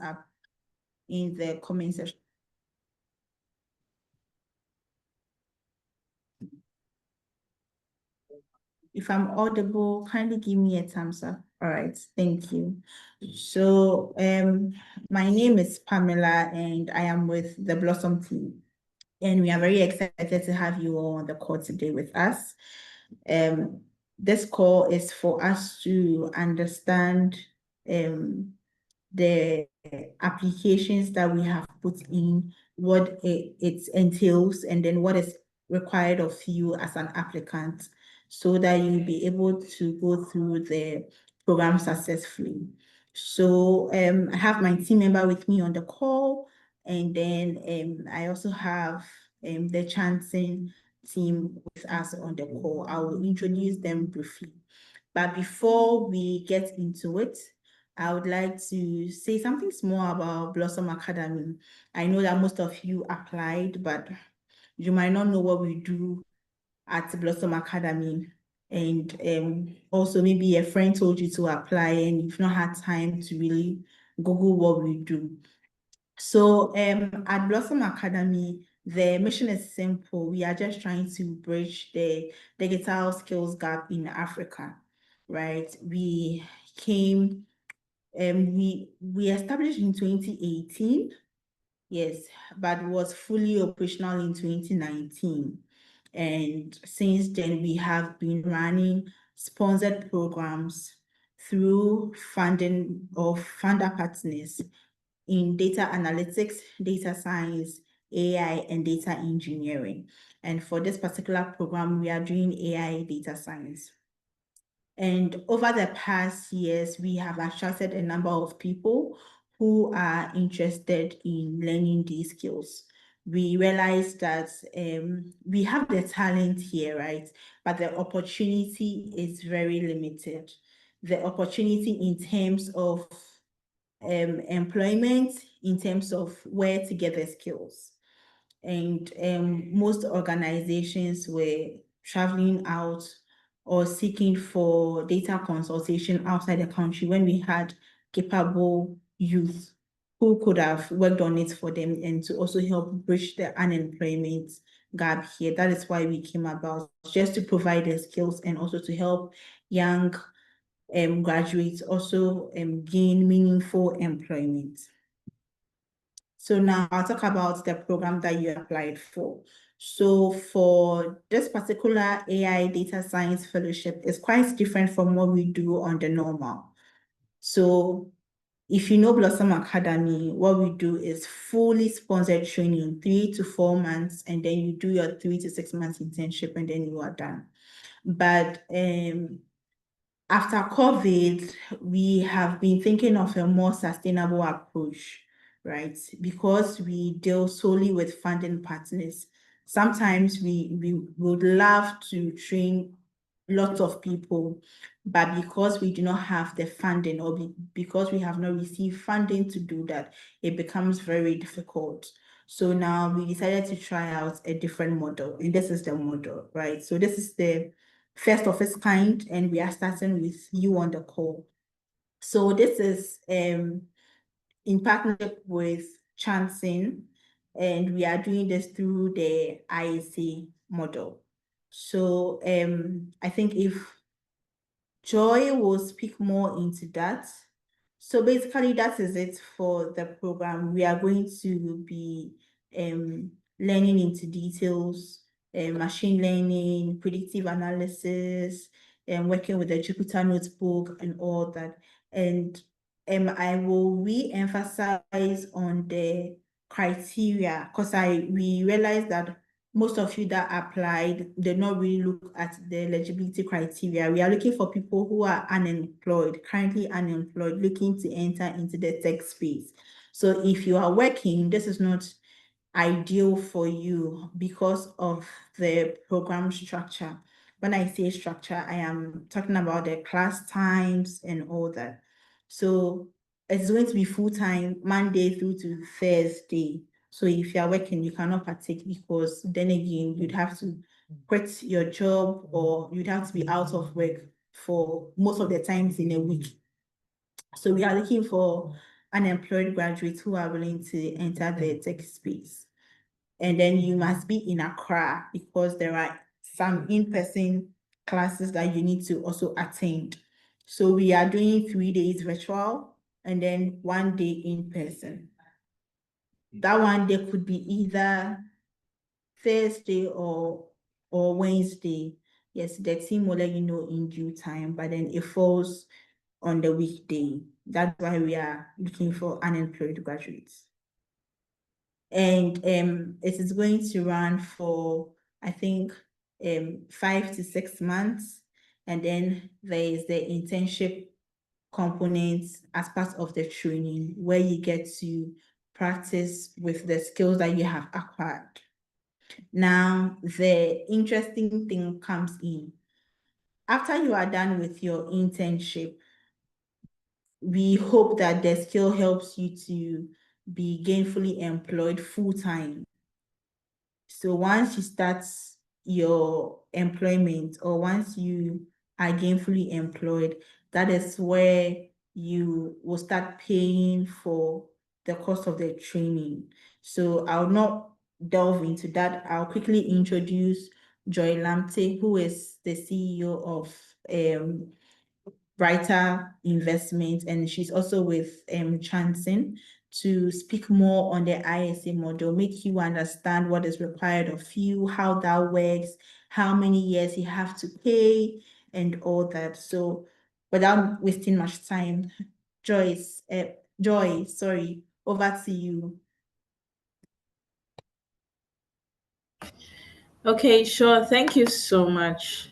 up in the comment section. If I'm audible, kindly give me a thumbs up. All right, thank you. So my name is Pamela and I am with the Blossom team. And we are very excited to have you all on the call today with us. This call is for us to understand the applications that we have put in, what it entails, and then what is required of you as an applicant, so that you'll be able to go through the program successfully. So I have my team member with me on the call, and then I also have the Chancen team with us on the call. I will introduce them briefly. But before we get into it, I would like to say something small about Blossom Academy. I know that most of you applied, but you might not know what we do at Blossom Academy. And also maybe a friend told you to apply and you've not had time to really Google what we do. So at Blossom Academy, the mission is simple. We are just trying to bridge the digital skills gap in Africa, right? We came, we established in 2018, yes, but was fully operational in 2019. And since then, we have been running sponsored programs through funding of funder partners in data analytics, data science, AI, and data engineering. And for this particular program, we are doing AI data science. And over the past years, we have attracted a number of people who are interested in learning these skills. We realize that we have the talent here, right? But the opportunity is very limited. The opportunity in terms of employment, in terms of where to get the skills. And most organizations were traveling out or seeking for data consultation outside the country when we had capable youth who could have worked on it for them and to also help bridge the unemployment gap here. That is why we came about, just to provide the skills and also to help young graduates also gain meaningful employment. So now I'll talk about the program that you applied for. So for this particular AI data science fellowship, it's quite different from what we do on the normal. So if you know Blossom Academy, what we do is fully sponsored training, 3 to 4 months, and then you do your 3 to 6 months internship and then you are done. But after COVID, we have been thinking of a more sustainable approach, right? Because we deal solely with funding partners. Sometimes we would love to train lots of people, but because we do not have the funding or because we have not received funding to do that, it becomes very difficult. So now we decided to try out a different model, and this is the model, right? So this is the first of its kind, and we are starting with you on the call. So this is in partnership with Chancen, and we are doing this through the IAC model. So I think if Joy will speak more into that. So basically that is it for the program. We are going to be learning into details, machine learning, predictive analysis, and working with the Jupyter Notebook and all that. And I will re-emphasize on the criteria because we realized that most of you that applied did not really look at the eligibility criteria. We are looking for people who are unemployed, currently unemployed, looking to enter into the tech space. So if you are working, this is not ideal for you because of the program structure. When I say structure, I am talking about the class times and all that. So it's going to be full-time, Monday through to Thursday. So if you are working, you cannot partake because then again, you'd have to quit your job or you'd have to be out of work for most of the times in a week. So we are looking for unemployed graduates who are willing to enter the tech space. And then you must be in Accra because there are some in-person classes that you need to also attend. So we are doing 3 days virtual and then 1 day in person. That one day could be either Thursday or Wednesday. Yes, the team will let you know in due time, but then it falls on the weekday. That's why we are looking for unemployed graduates. And it is going to run for, I think, 5 to 6 months. And then there is the internship components as part of the training where you get to practice with the skills that you have acquired. Now, the interesting thing comes in. After you are done with your internship, we hope that the skill helps you to be gainfully employed full-time. So once you start your employment or once you are gainfully employed, that is where you will start paying for the cost of the training. So I'll not delve into that. I'll quickly introduce Joy Lamte, who is the CEO of Brighter Investment, and she's also with Chancen to speak more on the ISA model, make you understand what is required of you, how that works, how many years you have to pay, and all that. So without wasting much time, Joy, sorry, over to you. Okay, sure. Thank you so much.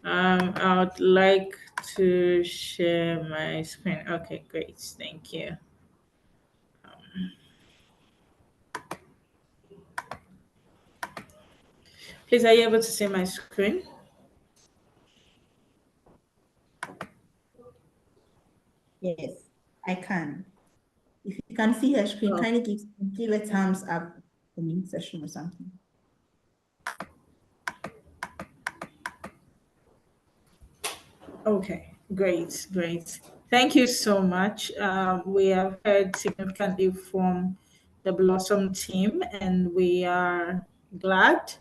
I would like to share my screen. Okay, great. Thank you. Please, are you able to see my screen? Yes, I can. If you can see her screen, Oh. kindly give a thumbs up for me session or something. Okay, great, great. Thank you so much. We have heard significantly from the Blossom team, and we are glad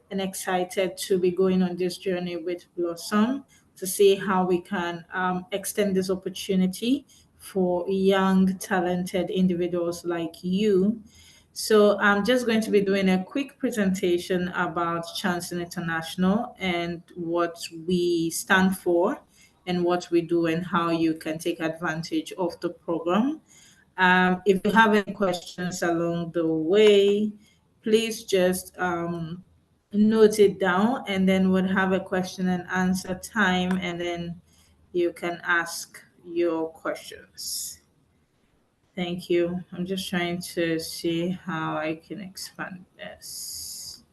and excited to be going on this journey with Blossom to see how we can extend this opportunity for young, talented individuals like you. So I'm just going to be doing a quick presentation about Chancen International and what we stand for and what we do and how you can take advantage of the program. If you have any questions along the way, please just note it down, and then we'll have a question and answer time, and then you can ask your questions. Thank you. I'm just trying to see how I can expand this.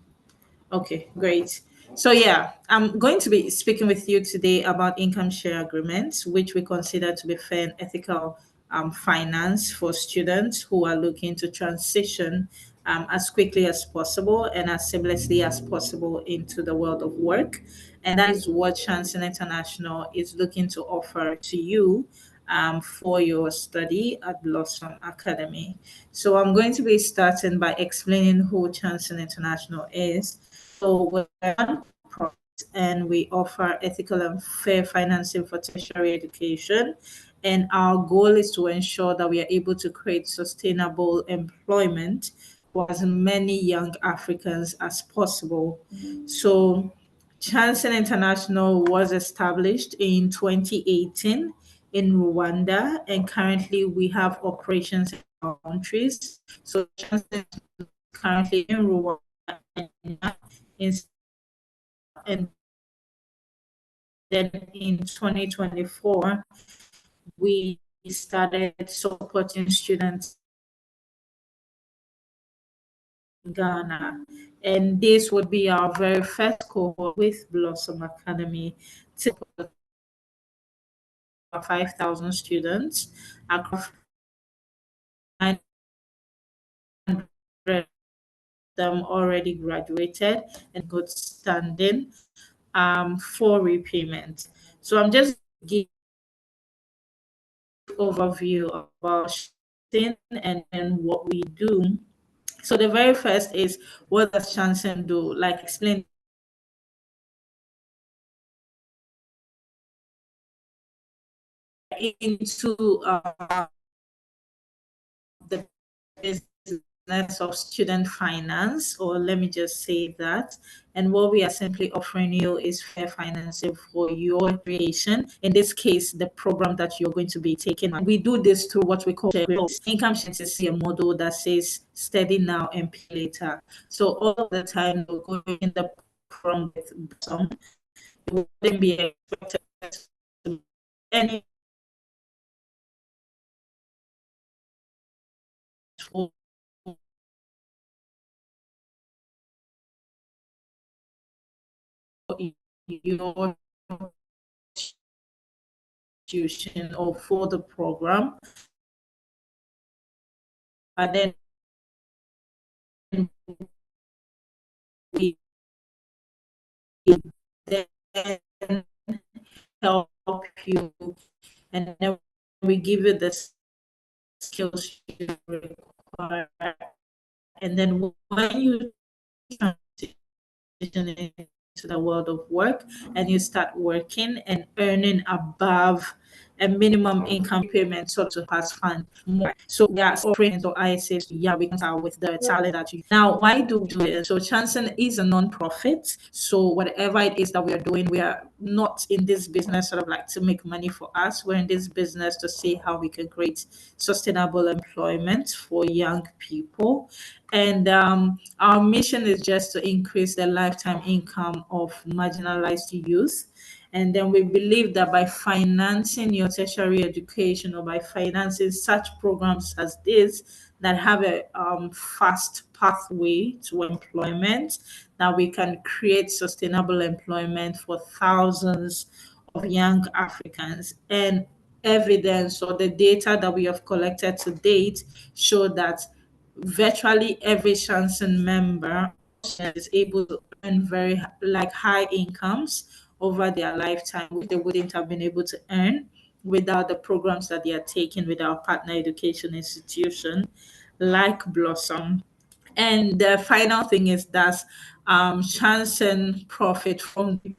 Okay, great. So yeah, I'm going to be speaking with you today about income share agreements, which we consider to be fair and ethical finance for students who are looking to transition as quickly as possible and as seamlessly as possible into the world of work. And that is what Chancen International is looking to offer to you for your study at Blossom Academy. So I'm going to be starting by explaining who Chancen International is. So we're a non-profit and we offer ethical and fair financing for tertiary education. And our goal is to ensure that we are able to create sustainable employment for as many young Africans as possible. So Chancen International was established in 2018 in Rwanda, and currently we have operations in our countries. So Chancen is currently in Rwanda, in, and then in 2024, we started supporting students in Ghana. And this would be our very first cohort with Blossom Academy. 5,000 students across 900 them already graduated and good standing for repayment. So I'm just giving overview about Chancen and what we do. So the very first is, what does Chancen do? Like explain into the business of student finance, or let me just say that. And what we are simply offering you is fair financing for your creation. In this case, the program that you're going to be taking. We do this through what we call income sharing. Is a model that says steady now and pay later. So all the time you're going in the program with some, you wouldn't be expected to any for your institution or for the program, but then we then help you, and then we give you the skills you require. And then when you transition into the world of work and you start working and earning above a minimum income payment, sort of has fund more. So we are offering or ISAs, yeah, we can start with the talent that you now. Why do we do it? So Chancen is a non-profit. So whatever it is that we are doing, we are not in this business sort of like to make money for us. We're in this business to see how we can create sustainable employment for young people. And our mission is just to increase the lifetime income of marginalized youth. And then we believe that by financing your tertiary education, or by financing such programs as this that have a fast pathway to employment, that we can create sustainable employment for thousands of young Africans. And evidence, or the data that we have collected to date, show that virtually every Chancen member is able to earn very like high incomes over their lifetime, which they wouldn't have been able to earn without the programs that they are taking with our partner education institution like Blossom. And the final thing is that Chancen profit from the,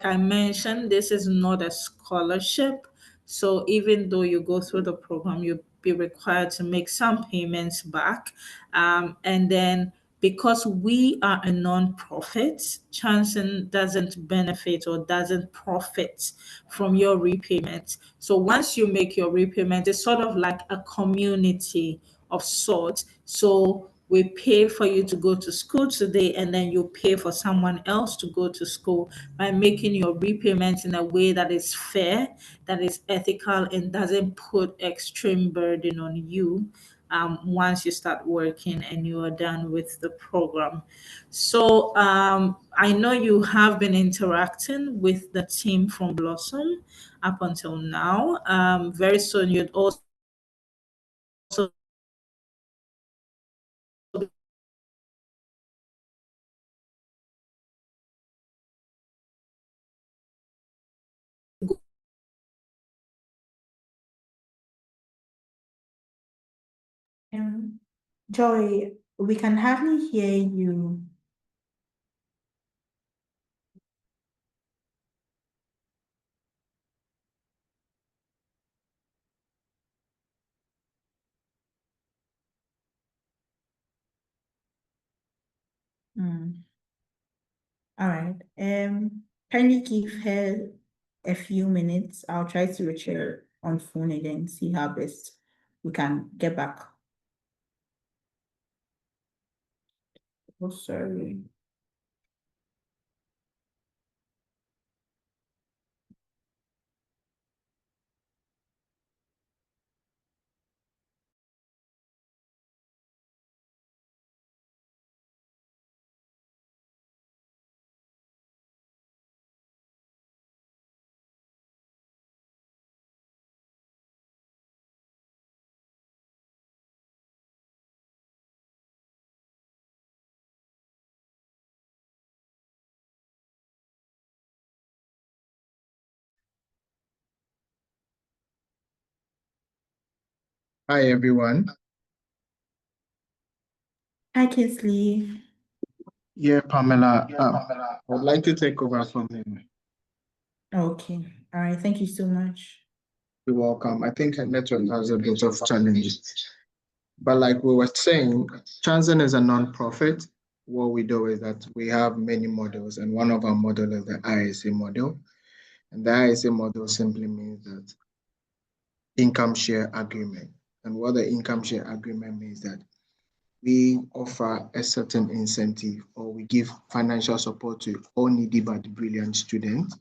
I mentioned, this is not a scholarship. So even though you go through the program, you'll be required to make some payments back. And then because we are a non-profit, Chancen doesn't benefit or doesn't profit from your repayment. So once you make your repayment, it's sort of like a community of sorts. So we pay for you to go to school today, and then you pay for someone else to go to school by making your repayments in a way that is fair, that is ethical, and doesn't put extreme burden on you once you start working and you are done with the program. So I know you have been interacting with the team from Blossom up until now. Very soon you'd also Um, Joy, we can hardly hear you. Mm. All right. Can you give her a few minutes? I'll try to reach her on phone and then see how best we can get back. Oh, sorry. Hi, everyone. Hi, Kinsley. Yeah, Pamela, I would like to take over from you. Okay. All right. Thank you so much. You're welcome. I think our network has a bit of challenges. But like we were saying, Chancen is a non-profit. What we do is that we have many models, and one of our models is the ISA model. And the ISA model simply means that income share agreement. And what the income share agreement means that we offer a certain incentive or we give financial support to all needy but brilliant students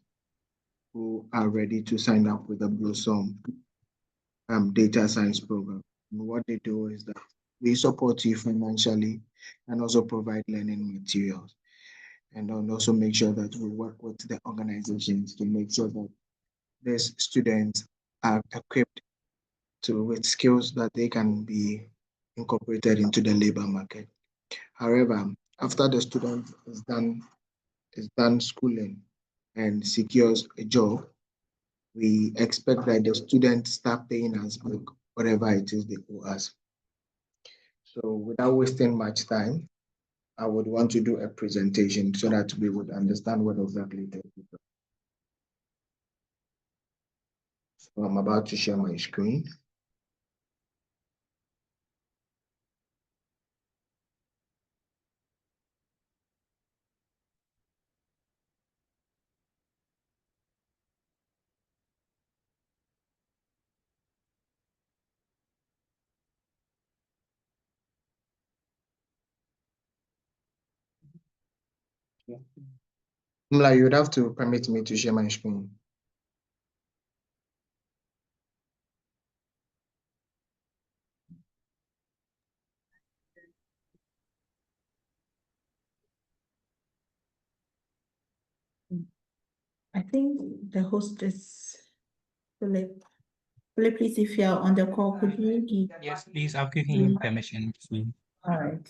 who are ready to sign up with the Blossom data science program. And what they do is that we support you financially and also provide learning materials. And then also make sure that we work with the organizations to make sure that these students are equipped with skills that they can be incorporated into the labor market. However, after the student is done schooling and secures a job, we expect that the students start paying us back whatever it is they owe us. So without wasting much time, I would want to do a presentation so that we would understand what exactly it is. So I'm about to share my screen. Mla, you would have to permit me to share my screen. I think the host is Philip. Philip, please, if you are on the call, could you give? Yes, please, I've given you permission to. All right.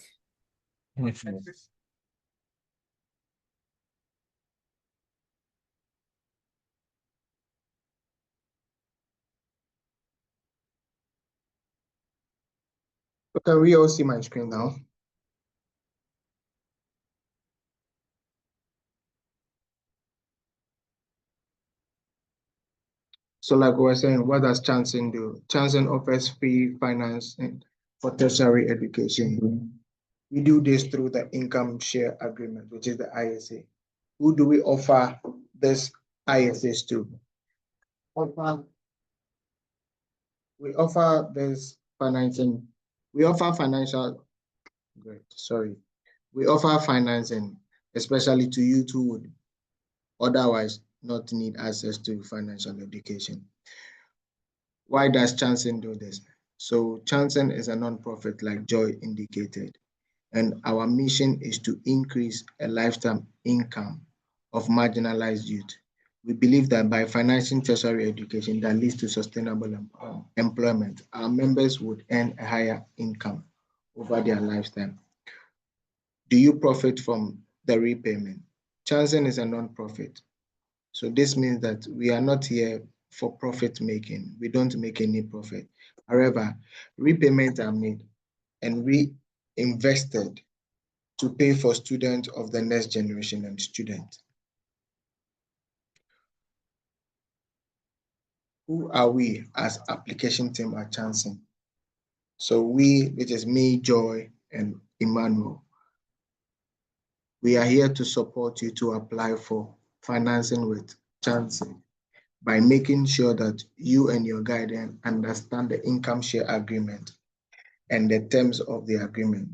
Can we all see my screen now? So like we were saying, what does Chancen do? Chancen offers free financing for tertiary education. We do this through the income share agreement, which is the ISA. Who do we offer this ISAs to? We offer this financing. We offer financial, great, sorry. We offer financing, especially to youth who would otherwise not need access to financial education. Why does Chancen do this? So Chancen is a nonprofit, like Joy indicated, and our mission is to increase a lifetime income of marginalized youth. We believe that by financing tertiary education that leads to sustainable employment, our members would earn a higher income over their lifetime. Do you profit from the repayment? Chancen is a non-profit. So this means that we are not here for profit making. We don't make any profit. However, repayments are made and reinvested to pay for students of the next generation and students. Who are we as application team at Chancen? So we, which is me, Joy, and Emmanuel, we are here to support you to apply for financing with Chancen by making sure that you and your guardian understand the income share agreement and the terms of the agreement,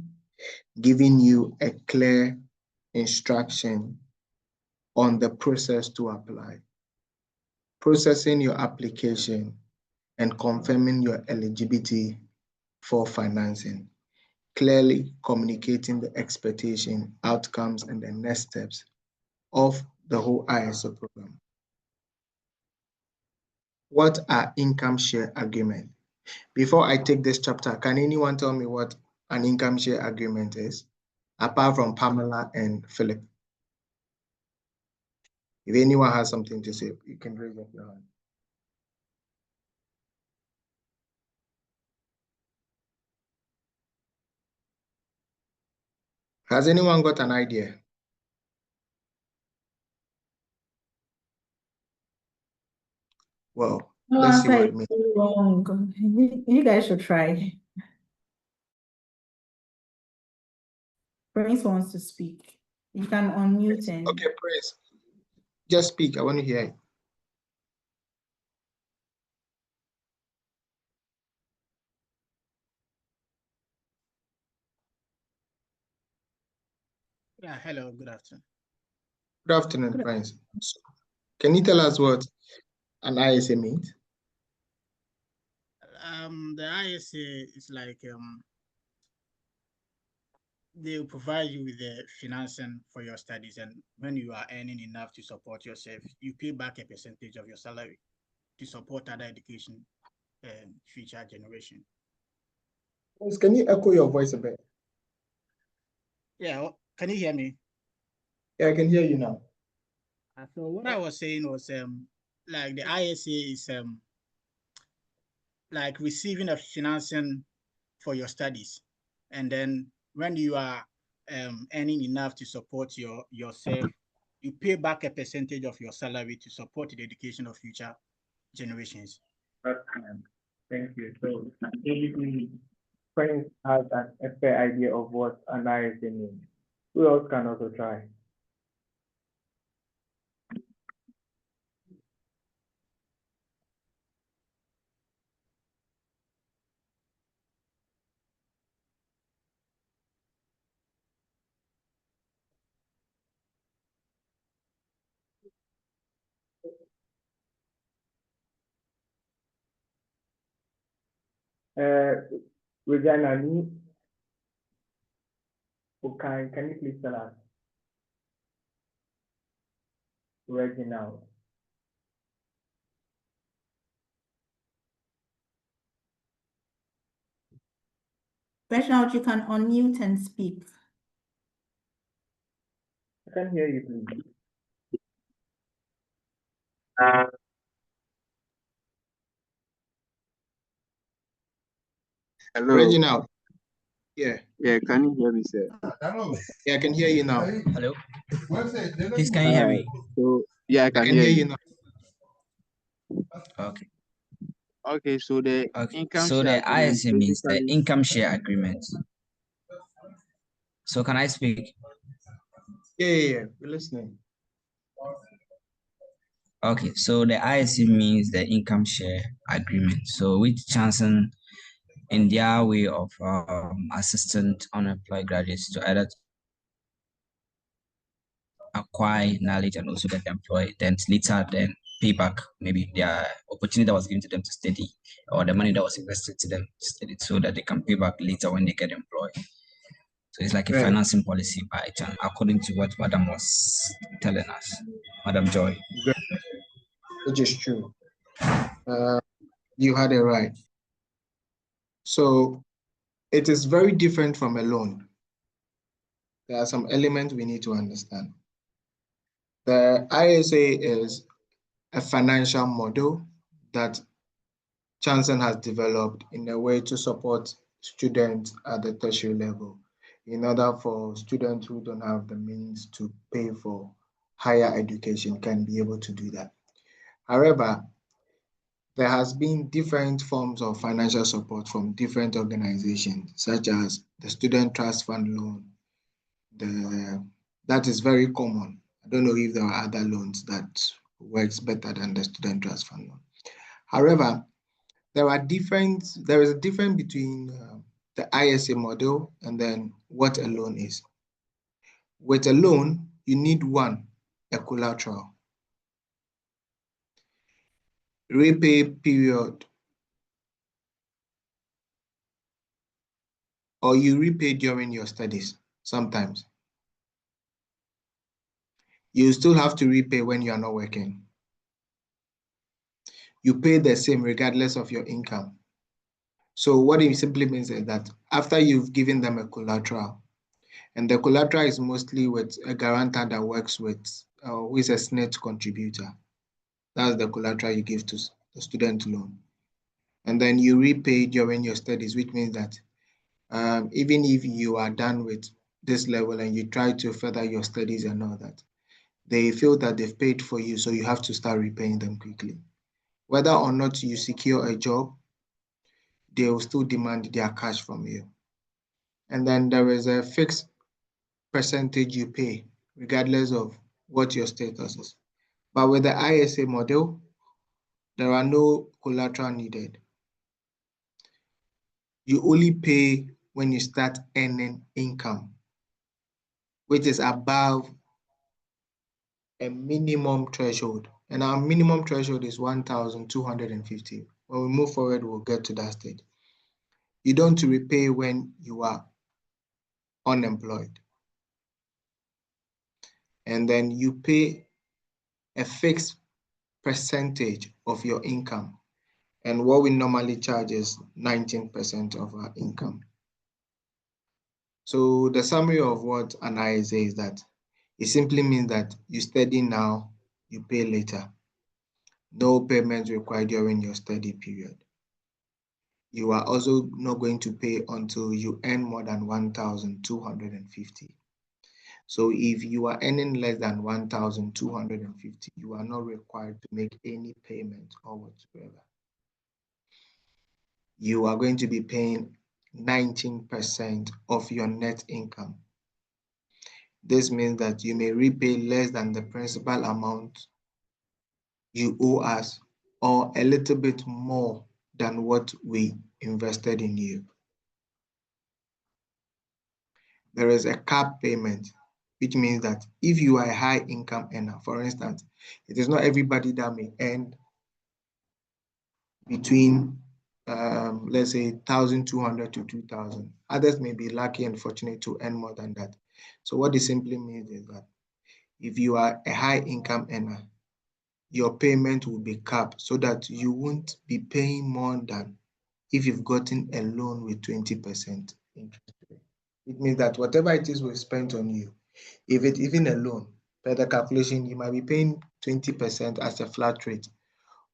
giving you a clear instruction on the process to apply, processing your application, and confirming your eligibility for financing, clearly communicating the expectation, outcomes, and the next steps of the whole ISO program. What are income share agreements? Before I take this chapter, can anyone tell me what an income share agreement is, apart from Pamela and Philip? If anyone has something to say, you can raise up your hand. Has anyone got an idea? Well, No let's see answer what is it means. too long. You guys should try. Prince wants to speak. You can unmute and Okay, Prince, just speak. I want to hear it. Yeah, hello, good afternoon. Good afternoon, Prince. Can you tell us what an ISA means? The ISA is like they will provide you with the financing for your studies, and when you are earning enough to support yourself, you pay back a percentage of your salary to support other education and future generation. Prince, can you echo your voice a bit? Yeah, can you hear me? Yeah, I can hear you now. So what I was saying was like the ISA is like receiving a financing for your studies, and then when you are earning enough to support yourself, you pay back a percentage of your salary to support the education of future generations. Thank you. So basically, Prince has a fair idea of what an ISA means. Who else can also try? Regina, can you please tell us? Reginald. Reginald, you can unmute and speak. I can hear you, please. Hello. Reginald. Yeah. Yeah, can you hear me, sir? Yeah, I can hear you now. Hello. Please, can you hear me? So yeah, I I can can hear hear you. you now. Okay. Okay, so the Okay. income So share the agreement ISA means the basically, income share agreement. So can I speak? Yeah. We're listening. Okay. So the ISA means the income share agreement. So which Chancen in their way of assistant unemployed graduates to either acquire knowledge and also get employed, then later then pay back maybe their opportunity that was given to them to study or the money that was invested to them to study so that they can pay back later when they get employed. So it's like a Right. financing policy by Chan, according to what Madam was telling us, Madam Joy. Which is true. You had it right. So it is very different from a loan. There are some elements we need to understand. The ISA is a financial model that Chancen has developed in a way to support students at the tertiary level in order for students who don't have the means to pay for higher education can be able to do that. However, there has been different forms of financial support from different organizations, such as the Student Trust Fund loan. That is very common. I don't know if there are other loans that works better than the Student Trust Fund loan. However, there is a difference between the ISA model and then what a loan is. With a loan, you need a collateral, repay period, or you repay during your studies sometimes. You still have to repay when you are not working. You pay the same regardless of your income. So what it simply means is that after you've given them a collateral, and the collateral is mostly with a guarantor that works with, who is a SNET contributor. That's the collateral you give to the student loan. And then you repay during your studies, which means that even if you are done with this level and you try to further your studies and all that, they feel that they've paid for you, so you have to start repaying them quickly. Whether or not you secure a job, they will still demand their cash from you. And then there is a fixed percentage you pay, regardless of what your status is. But with the ISA model, there are no collateral needed. You only pay when you start earning income, which is above a minimum threshold. And our minimum threshold is 1,250. When we move forward, we'll get to that stage. You don't repay when you are unemployed. And then you pay a fixed percentage of your income. And what we normally charge is 19% of our income. So the summary of what an ISA is that it simply means that you study now, you pay later. No payments required during your study period. You are also not going to pay until you earn more than 1,250. So if you are earning less than 1,250, you are not required to make any payment or whatsoever. You are going to be paying 19% of your net income. This means that you may repay less than the principal amount you owe us, or a little bit more than what we invested in you. There is a cap payment, which means that if you are a high income earner, for instance, it is not everybody that may earn between, let's say, 1,200 to 2,000. Others may be lucky and fortunate to earn more than that. So what this simply means is that if you are a high income earner, your payment will be capped so that you won't be paying more than if you've gotten a loan with 20% interest rate. It means that whatever it is we spent on you, if it's even a loan, per the calculation, you might be paying 20% as a flat rate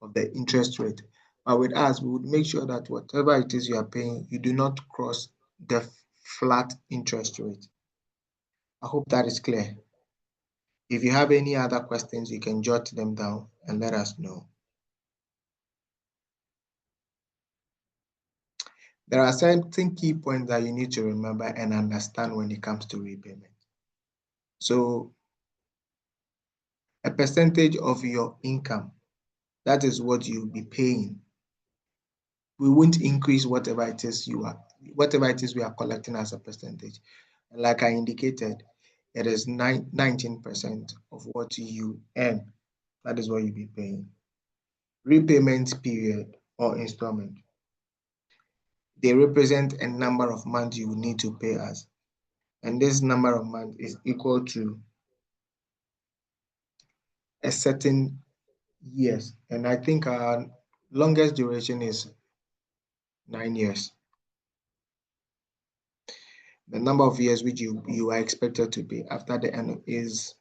of the interest rate. But with us, we would make sure that whatever it is you are paying, you do not cross the flat interest rate. I hope that is clear. If you have any other questions, you can jot them down and let us know. There are certain key points that you need to remember and understand when it comes to repayment. So, a percentage of your income, that is what you'll be paying. We won't increase whatever it is we are collecting as a percentage. And like I indicated, it is 19% of what you earn. That is what you'll be paying. Repayment period or installment. They represent a number of months you will need to pay us. And this number of months is equal to a certain years. And I think our longest duration is 9 years. The number of years which you are expected to pay after the end is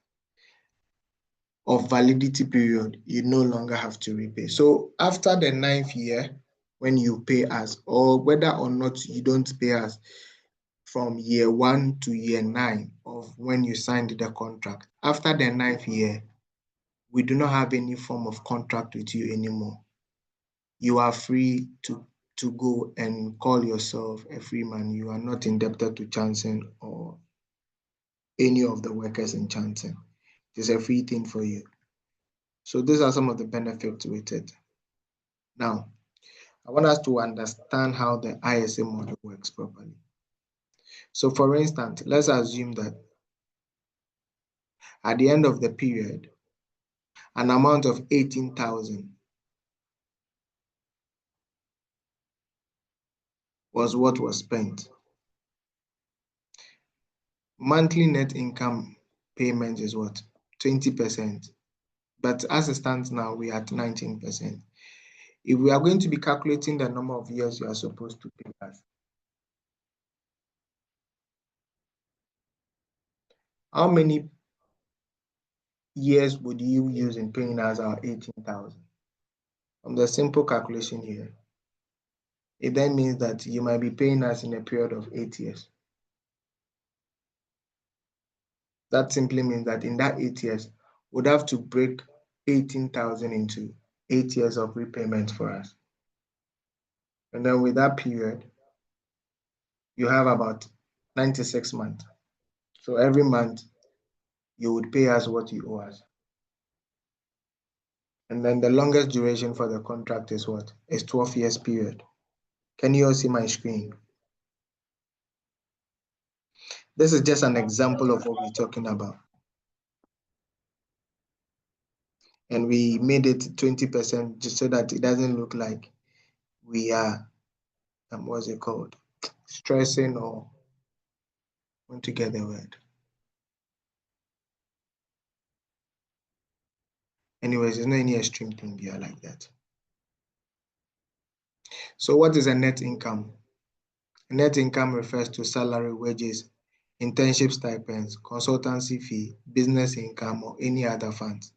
of validity period, you no longer have to repay. So after the 9th year, when you pay us, or whether or not you don't pay us from year 1 to year 9 of when you signed the contract, after the 9th year, we do not have any form of contract with you anymore. You are free to go and call yourself a free man. You are not indebted to Chancen or any of the workers in Chancen. It's a free thing for you. So these are some of the benefits with it. Now, I want us to understand how the ISA model works properly. So for instance, let's assume that at the end of the period, an amount of 18,000 was what was spent. Monthly net income payment is what? 20%. But as it stands now, we are at 19%. If we are going to be calculating the number of years you are supposed to pay us, how many years would you use in paying us our 18,000? From the simple calculation here, it then means that you might be paying us in a period of 8 years. That simply means that in that 8 years, we'd have to break 18,000 into 8 years of repayment for us. And then with that period, you have about 96 months. So every month, you would pay us what you owe us. And then the longest duration for the contract is what? Is 12 years period. Can you all see my screen? This is just an example of what we're talking about. And we made it 20% just so that it doesn't look like we are, what's it called? Stressing or want to get the word. Anyways, there's not any extreme thing here like that. So what is a net income? Net income refers to salary, wages, internship stipends, consultancy fee, business income, or any other funds.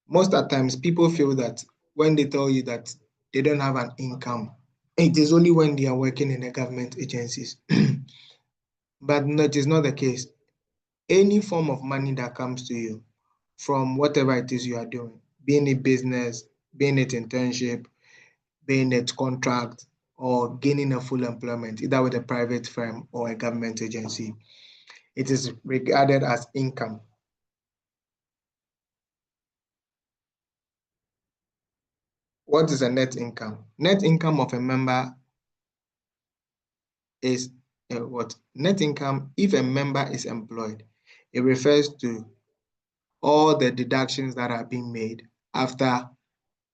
Most of the times, people feel that when they tell you that they don't have an income, it is only when they are working in the government agencies. But no, it is not the case. Any form of money that comes to you from whatever it is you are doing, being it business, being it internship, being it contract, or gaining a full employment, either with a private firm or a government agency, it is regarded as income. What is a net income? Net income of a member is what? Net income, if a member is employed, it refers to all the deductions that are being made after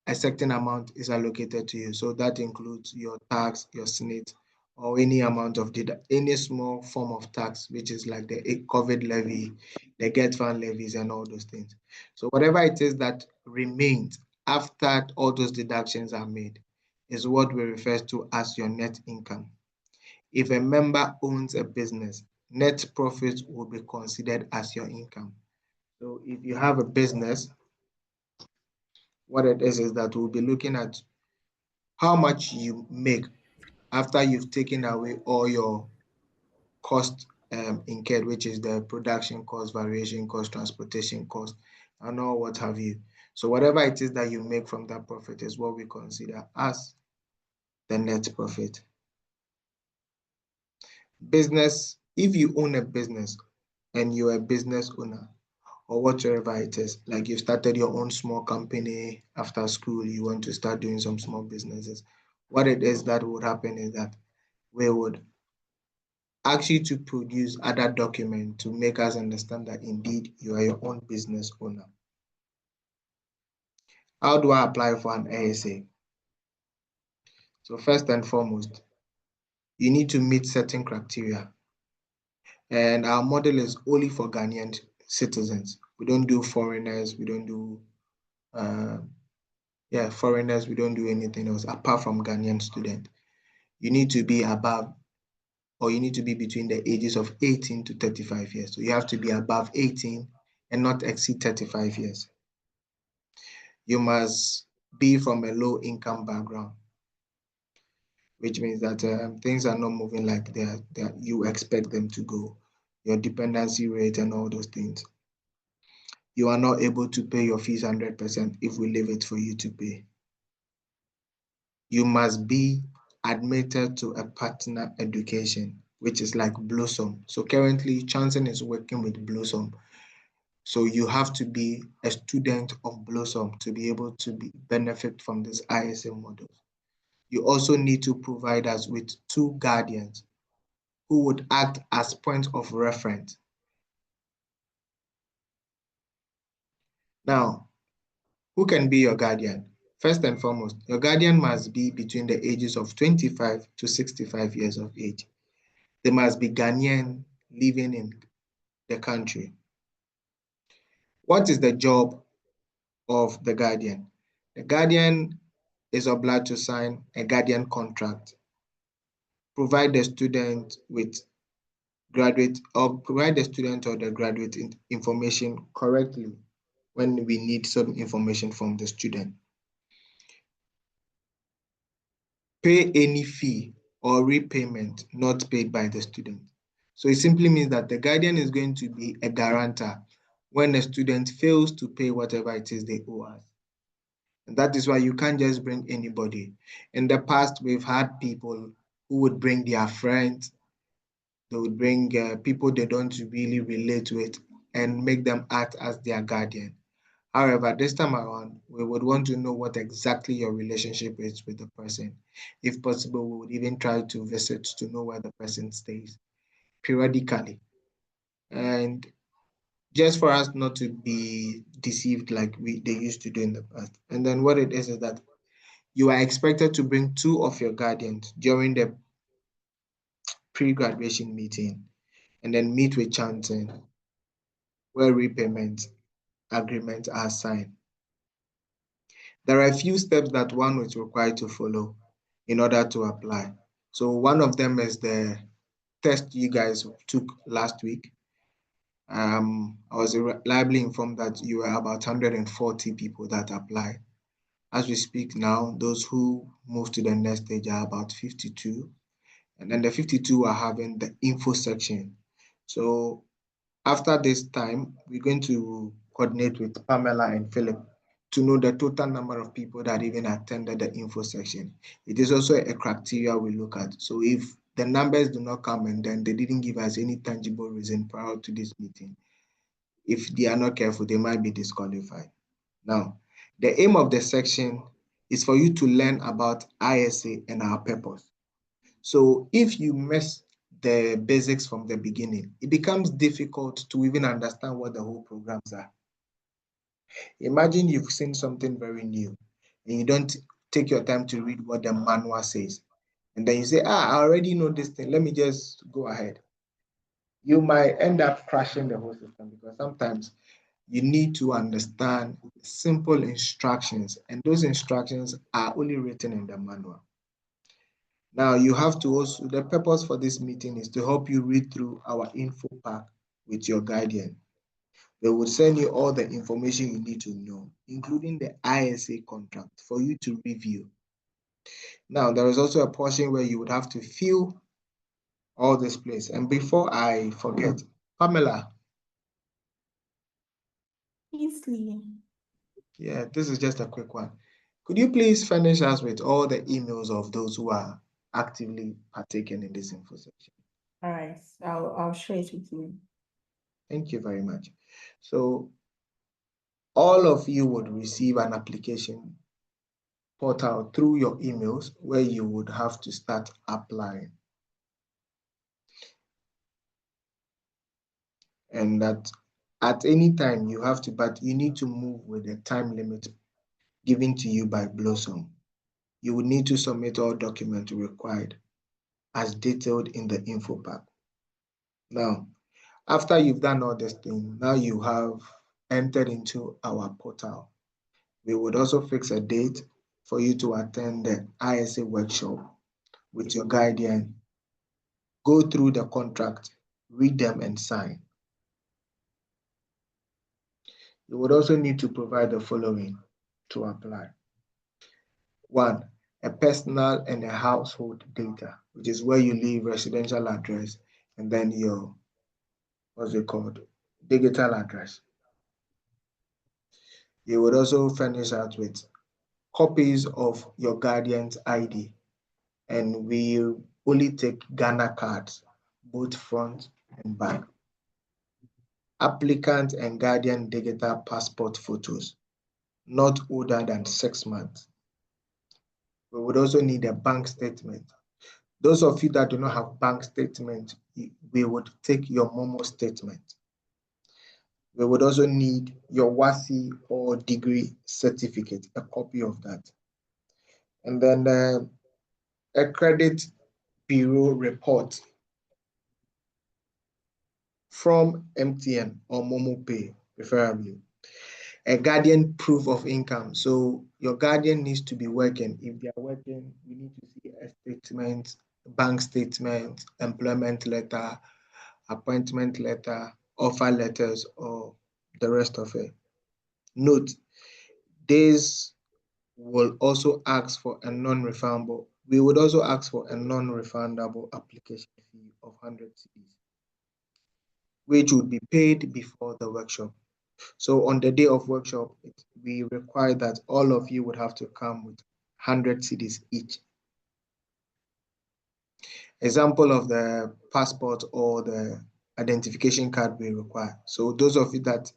a certain amount is allocated to you. So that includes your tax, your SNIT, or any amount of any small form of tax, which is like the COVID levy, the get fund levies, and all those things. So whatever it is that remains after all those deductions are made is what we refer to as your net income. If a member owns a business, net profits will be considered as your income. So if you have a business, what it is that we'll be looking at how much you make after you've taken away all your cost incurred, which is the production cost, variation cost, transportation cost, and all what have you. So whatever it is that you make from that profit is what we consider as the net profit. Business, if you own a business and you're a business owner or whatever it is, like you started your own small company after school, you want to start doing some small businesses, what it is that would happen is that we would ask you to produce other documents to make us understand that indeed you are your own business owner. How do I apply for an ASA? So first and foremost, you need to meet certain criteria. And our model is only for Ghanaian citizens. We don't do foreigners, we don't do foreigners, we don't do anything else apart from Ghanaian students. You need to be above, or you need to be between the ages of 18 to 35 years. So you have to be above 18 and not exceed 35 years. You must be from a low income background, which means that things are not moving like you expect them to go. Your dependency rate and all those things. You are not able to pay your fees 100% if we leave it for you to pay. You must be admitted to a partner education, which is like Blossom. So currently, Chancen is working with Blossom. So you have to be a student of Blossom to be able to benefit from this ISA model. You also need to provide us with 2 guardians who would act as point of reference. Now, who can be your guardian? First and foremost, your guardian must be between the ages of 25 to 65 years of age. They must be Ghanaian living in the country. What is the job of the guardian? The guardian is obliged to sign a guardian contract, provide the student with provide the student or the graduate information correctly when we need some information from the student. Pay any fee or repayment not paid by the student. So it simply means that the guardian is going to be a guarantor when a student fails to pay whatever it is they owe us. And that is why you can't just bring anybody. In the past, we've had people who would bring their friends, they would bring people they don't really relate with and make them act as their guardian. However, this time around, we would want to know what exactly your relationship is with the person. If possible, we would even try to visit to know where the person stays periodically. And just for us not to be deceived like they used to do in the past. And then what it is that you are expected to bring two of your guardians during the pre-graduation meeting and then meet with Chancen where repayment agreements are signed. There are a few steps that one is required to follow in order to apply. So one of them is the test you guys took last week. I was reliably informed that you were about 140 people that applied. As we speak now, those who move to the next stage are about 52. And then the 52 are having the info section. So after this time, we're going to coordinate with Pamela and Philip to know the total number of people that even attended the info section. It is also a criteria we look at. So if the numbers do not come and then they didn't give us any tangible reason prior to this meeting, if they are not careful, they might be disqualified. Now, the aim of the section is for you to learn about ISA and our purpose. So if you miss the basics from the beginning, it becomes difficult to even understand what the whole programs are. Imagine you've seen something very new and you don't take your time to read what the manual says. And then you say, I already know this thing. Let me just go ahead. You might end up crashing the whole system because sometimes you need to understand simple instructions, and those instructions are only written in the manual. Now, you have to also, the purpose for this meeting is to help you read through our info pack with your guardian. They will send you all the information you need to know, including the ISA contract for you to review. Now, there is also a portion where you would have to fill all this place. And before I forget, Pamela. Easily. Yeah, this is just a quick one. Could you please furnish us with all the emails of those who are actively partaking in this info section? All right, I'll share it with you. Thank you very much. So all of you would receive an application portal through your emails where you would have to start applying. And that at any time you have to, but you need to move with the time limit given to you by Blossom. You would need to submit all documents required as detailed in the info pack. Now, after you've done all this thing, now you have entered into our portal. We would also fix a date for you to attend the ISA workshop with your guardian, go through the contract, read them and sign. You would also need to provide the following to apply. One, a personal and a household data, which is where you live, residential address, and then your, what's it called, digital address. You would also furnish out with copies of your guardian's ID, and we only take Ghana cards, both front and back. Applicant and guardian digital passport photos, not older than 6 months. We would also need a bank statement. Those of you that do not have bank statement, we would take your Momo statement. We would also need your WASI or degree certificate, a copy of that. And then a credit bureau report from MTN or Momo Pay, preferably. A guardian proof of income. So your guardian needs to be working. If they are working, we need to see a statement, bank statement, employment letter, appointment letter, offer letters, or the rest of it. Note, this will also ask for a non-refundable. We would also ask for a non-refundable application fee of 100 cedis. which would be paid before the workshop. So on the day of workshop, we require that all of you would have to come with 100 cedis each. Example of the passport or the identification card we require. So those of you that,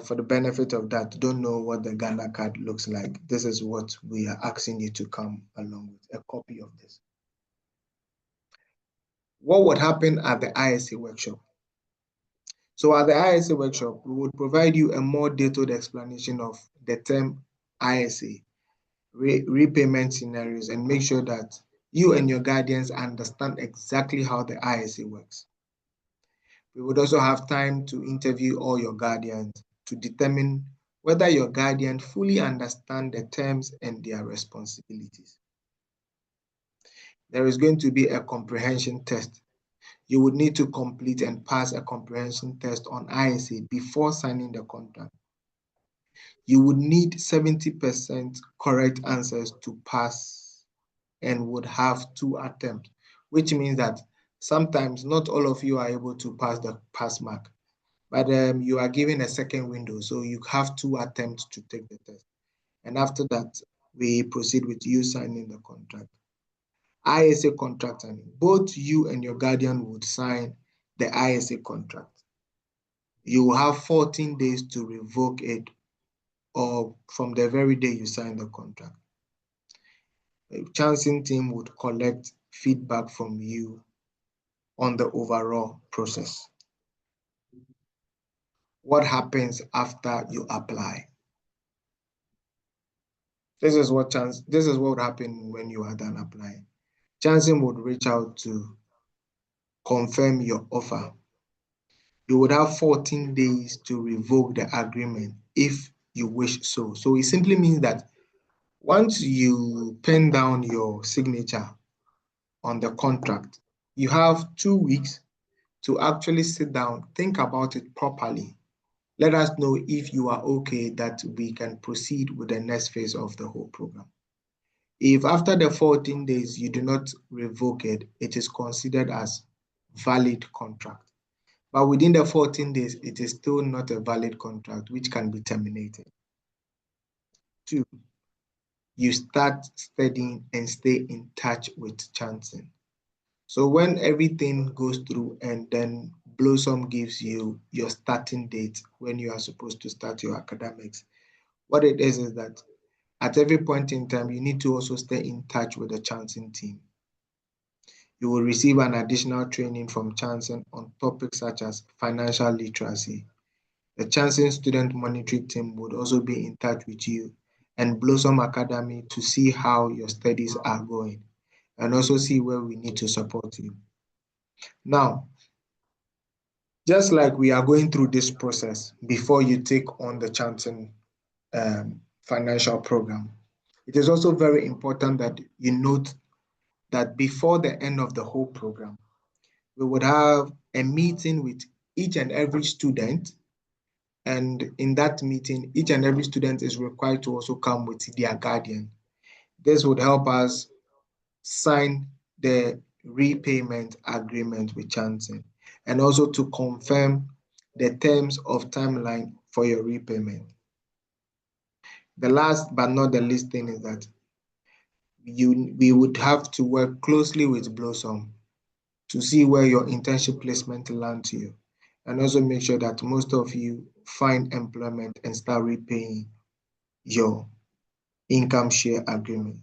for the benefit of that, don't know what the Ghana card looks like, this is what we are asking you to come along with, a copy of this. What would happen at the ISA workshop? So at the ISA workshop, we would provide you a more detailed explanation of the term ISA, repayment scenarios, and make sure that you and your guardians understand exactly how the ISA works. We would also have time to interview all your guardians to determine whether your guardian fully understand the terms and their responsibilities. There is going to be a comprehension test. You would need to complete and pass a comprehension test on ISA before signing the contract. You would need 70% correct answers to pass and would have 2 attempts, which means that sometimes not all of you are able to pass the pass mark, but you are given a second window, so you have 2 attempts to take the test. And after that, we proceed with you signing the contract. ISA contract signing. Both you and your guardian would sign the ISA contract. You will have 14 days to revoke it, or from the very day you sign the contract. The Chancen team would collect feedback from you on the overall process. What happens after you apply? This is what would happen when you are done applying. Chancen would reach out to confirm your offer. You would have 14 days to revoke the agreement if you wish so. So it simply means that once you pen down your signature on the contract, you have 2 weeks to actually sit down, think about it properly. Let us know if you are okay that we can proceed with the next phase of the whole program. If after the 14 days you do not revoke it, it is considered as valid contract. But within the 14 days, it is still not a valid contract, which can be terminated. 2, you start studying and stay in touch with Chancen. So when everything goes through and then Blossom gives you your starting date when you are supposed to start your academics, what it is that at every point in time, you need to also stay in touch with the Chancen team. You will receive an additional training from Chancen on topics such as financial literacy. The Chancen student monitoring team would also be in touch with you and Blossom Academy to see how your studies are going and also see where we need to support you. Now, just like we are going through this process before you take on the Chancen financial program, it is also very important that you note that before the end of the whole program, we would have a meeting with each and every student. And in that meeting, each and every student is required to also come with their guardian. This would help us sign the repayment agreement with Chancen and also to confirm the terms of timeline for your repayment. The last but not the least thing is that we would have to work closely with Blossom to see where your internship placement lands you, and also make sure that most of you find employment and start repaying your income share agreement.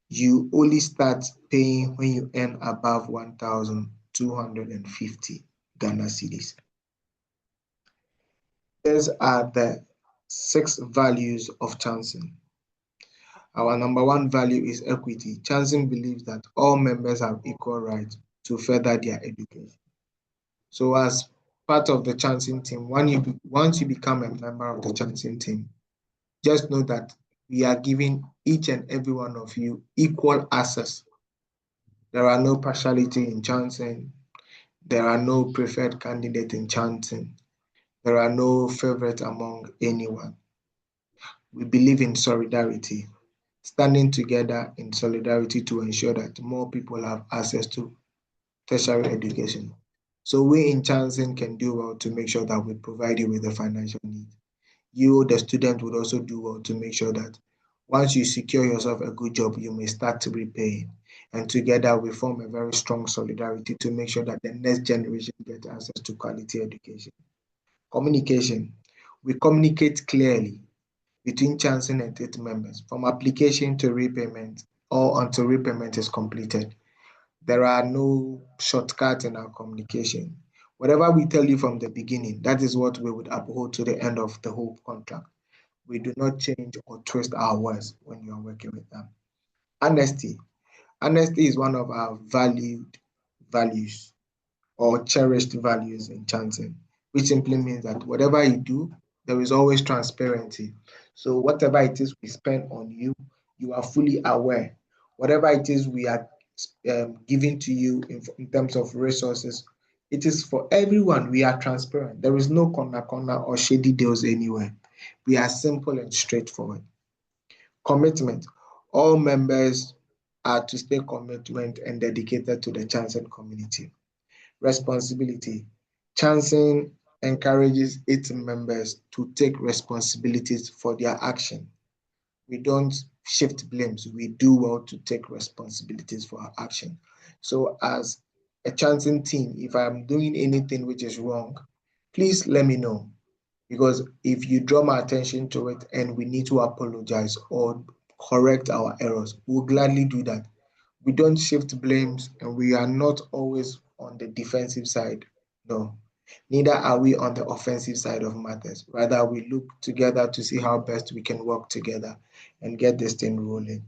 You only start paying when you earn above 1,250 Ghana cedis. These are the 6 values of Chancen. Our number 1 value is equity. Chancen believes that all members have equal rights to further their education. So as part of the Chancen team, once you become a member of the Chancen team, just know that we are giving each and every one of you equal access. There are no partiality in Chancen. There are no preferred candidate in Chancen. There are no favorite among anyone. We believe in solidarity, standing together in solidarity to ensure that more people have access to tertiary education. So we in Chancen can do well to make sure that we provide you with the financial need. You, the student, would also do well to make sure that once you secure yourself a good job, you may start to repaying. And together we form a very strong solidarity to make sure that the next generation gets access to quality education. Communication. We communicate clearly between Chancen and its members from application to repayment or until repayment is completed. There are no shortcuts in our communication. Whatever we tell you from the beginning, that is what we would uphold to the end of the whole contract. We do not change or twist our words when you are working with them. Honesty. Honesty is one of our valued values or cherished values in Chancen, which simply means that whatever you do, there is always transparency. So whatever it is we spend on you, you are fully aware. Whatever it is we are giving to you in terms of resources, it is for everyone. We are transparent. There is no corner or shady deals anywhere. We are simple and straightforward. Commitment. All members are to stay committed and dedicated to the Chancen community. Responsibility. Chancen encourages its members to take responsibilities for their action. We don't shift blames. We do well to take responsibilities for our action. So as a Chancen team, if I'm doing anything which is wrong, please let me know. Because if you draw my attention to it and we need to apologize or correct our errors, we'll gladly do that. We don't shift blames and we are not always on the defensive side. No, neither are we on the offensive side of matters. Rather, we look together to see how best we can work together and get this thing rolling.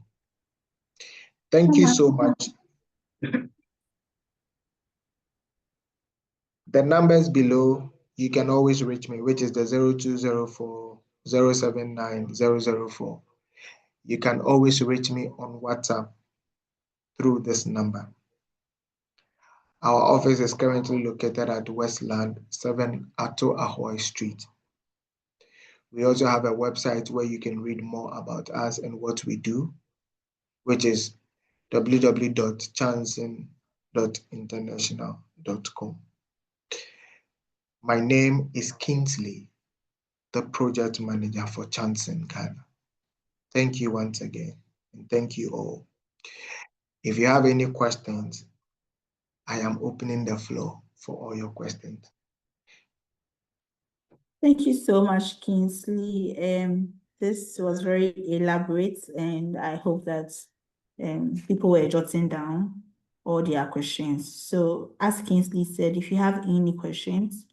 Thank you so much. The numbers below, you can always reach me, which is the 0204 079 004. You can always reach me on WhatsApp through this number. Our office is currently located at Westland, 7 Ato Ahoy Street. We also have a website where you can read more about us and what we do, which is www.chancen.international.com. My name is Kingsley, the project manager for Chancen Ghana. Thank you once again, and thank you all. If you have any questions, I am opening the floor for all your questions. Thank you so much, Kingsley. This was very elaborate, and I hope that people were jotting down all their questions. So as Kingsley said, if you have any questions,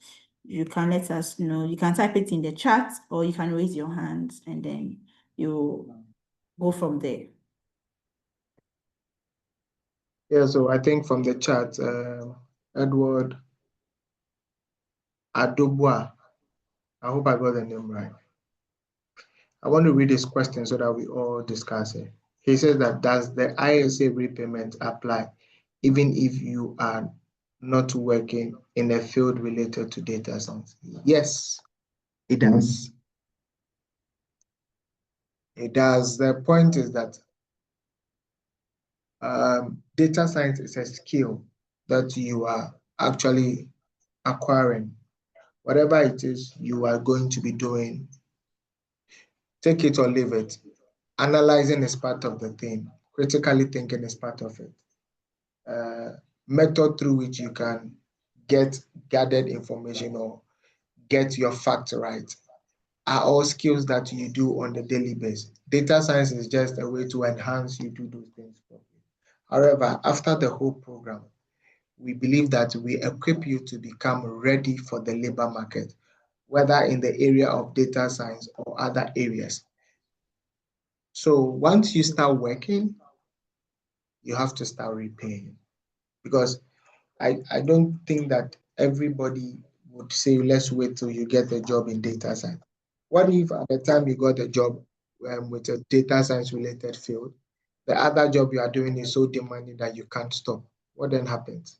you can let us know. You can type it in the chat or you can raise your hand and then you go from there. Yeah, so I think from the chat, Edward Adobwa, I hope I got the name right. I want to read his question so that we all discuss it. He says that does the ISA repayment apply even if you are not working in a field related to data science? Yes, it does. It does. The point is that data science is a skill that you are actually acquiring. Whatever it is you are going to be doing, take it or leave it. Analyzing is part of the thing. Critically thinking is part of it. Method through which you can get gathered information or get your facts right are all skills that you do on the daily basis. Data science is just a way to enhance you to do those things properly. However, after the whole program, we believe that we equip you to become ready for the labor market, whether in the area of data science or other areas. So once you start working, you have to start repaying, because I don't think that everybody would say, let's wait till you get a job in data science. What if at the time you got a job with a data science related field, the other job you are doing is so demanding that you can't stop? What then happens?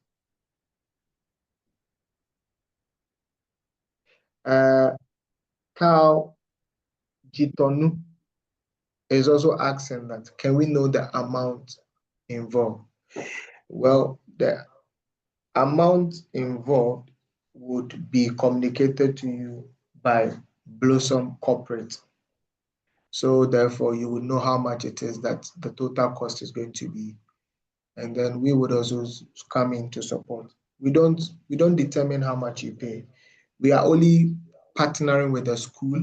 Carl Gitonu is also asking that, can we know the amount involved? Well, amount involved would be communicated to you by Blossom Corporate. So therefore, you would know how much it is that the total cost is going to be. And then we would also come in to support. We don't determine how much you pay. We are only partnering with the school,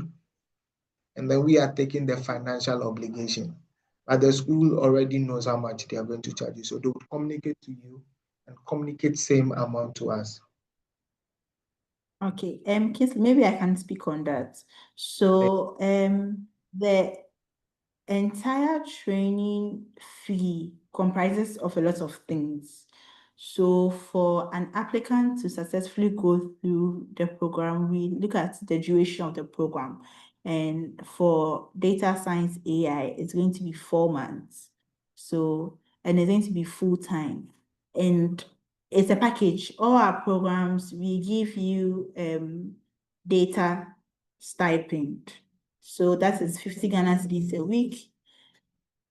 and then we are taking the financial obligation. But the school already knows how much they are going to charge you. So they would communicate to you and communicate same amount to us. Okay, Kingsley, maybe I can speak on that. So, the entire training fee comprises of a lot of things. So, for an applicant to successfully go through the program, we look at the duration of the program. And for data science AI, it's going to be 4 months. So, and it's going to be full time. And it's a package. All our programs, we give you data stipend. So that is 50 Ghana cedis a week.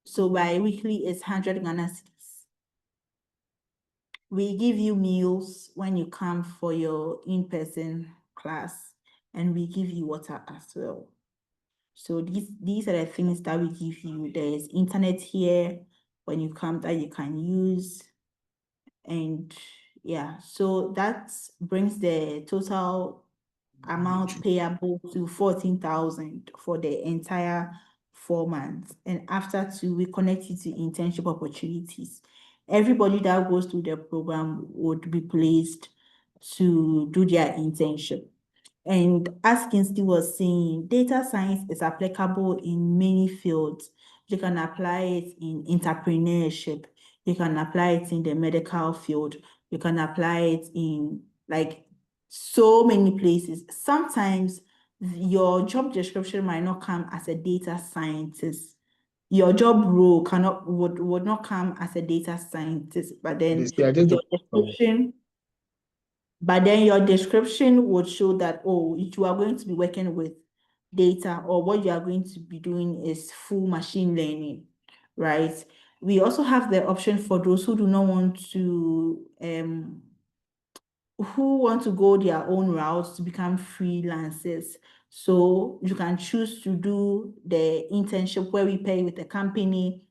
So bi-weekly is 100 Ghana cedis. We give you meals when you come for your in-person class, and we give you water as well. So these are the things that we give you. There's internet here when you come that you can use. And yeah, so that brings the total amount payable to 14,000 for the entire 4 months. And after 2, we connect it to internship opportunities. Everybody that goes through the program would be placed to do their internship. And as Kingsley was saying, data science is applicable in many fields. You can apply it in entrepreneurship. You can apply it in the medical field. You can apply it in like so many places. Sometimes your job description might not come as a data scientist. Your job role would not come as a data scientist, but then your description would show that, oh, you are going to be working with data, or what you are going to be doing is full machine learning, right? We also have the option for those who do not want to, who want to go their own routes to become freelancers. So you can choose to do the internship where we pay with the company,